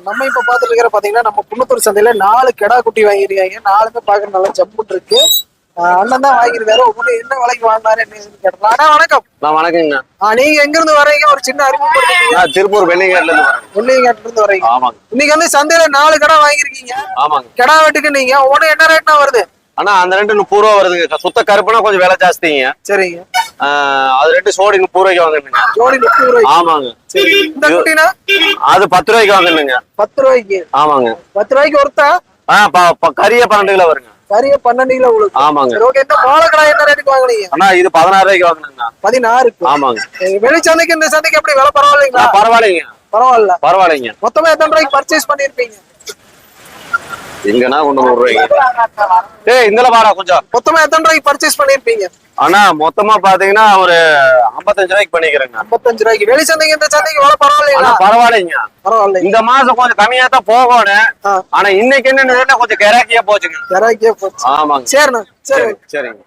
நம்ம இப்ப பாத்துட்டு இருக்கிற பாத்தீங்கன்னா நம்ம குன்னத்தூர் சந்தையில 4 கிடா குட்டி வாங்கியிருக்காங்க. 4மே பாக்குற நல்லா ஜம்முன் இருக்கு. அண்ணன் தான் வாங்கியிருக்காரு. ஒவ்வொரு என்ன விலைக்கு வாங்கினாரு என்ன கேட்டலாம். அண்ணா வணக்கம். வணக்கங்கண்ணா. நீங்க எங்க இருந்து வரீங்க? ஒரு சின்ன அறிமுகப்படுத்தீங்க. திருப்பூர் வெள்ளிங்காட்ல இருந்து வரேன். வெள்ளியங்காட்டுல இருந்து வரீங்க. ஆமாங்க. இன்னைக்கு வந்து சந்தையில 4 கடை வாங்கியிருக்கீங்க. ஆமாங்க. கிடா வெட்டுக்கு நீங்க ஒவ்வொரு என்ன ரேட்னா வருது? ஆனா அந்த ரெண்டு 30 ரூபா வருதுங்க. சுத்த கருப்புனா கொஞ்சம் விலை ஜாஸ்திங்க. சரிங்க. அது ரெண்டு சோடி 30 ரூபாய்க்கு வாங்கினுங்க. ஜோடி 30 ரூபாய்க்கு. ஆமாங்க. சரி. இந்த குட்டினா அது 10 ரூபாய்க்கு வாங்கினுங்க. 10 ரூபாய்க்கு. ஆமாங்க. 10 ரூபாய்க்கு ஒருத்தா? கறிய 12 கிலோ வருங்க. கறிய 12 கிலோ உங்களுக்கு. ஆமாங்க. சரி ஓகே. இந்த மாலக்கடா என்ன ரேட்டுக்கு வாங்குனீங்க? அண்ணா இது 16 ரூபாய்க்கு வாங்கினுங்க. 16க்கு. ஆமாங்க. வெளிச்சந்தைக்கு இந்த சந்தைக்கு எப்படி விலை பரவாயில்லைங்களா? பரவாயில்லைங்க. பரவாயில்ல. பரவாயில்லைங்க. மொத்தமா எத்தனை ரூபாய்க்கு பர்ச்சேஸ் பண்ணிருப்பீங்க? எங்கன்னா கொண்டு 100 ரூபாய்க்கு. இந்தல வாடா கொஞ்சம். மொத்தமா எத்தனை ரூபாய்க்கு பர்ச்சேஸ் பண்ணிருப்பீங்க? ஆனா மொத்தமா பாத்தீங்கன்னா ஒரு 55 ரூபாய்க்கு பண்ணிக்கிறேங்க. 55 ரூபாய்க்கு. வெளி சந்தைக்கு இந்த சந்தைக்கு விலை பரவாயில்லைங்களா? பரவாயில்லைங்க. பரவாயில்ல. இந்த மாசம் கொஞ்சம் கம்மியா தான் போகணும். ஆனா இன்னைக்கு என்ன கொஞ்சம் கிராக்கியா போச்சுங்க. கிராக்கியா போச்சு. ஆமாங்க. சரிண்ணா. சரி சரிங்க.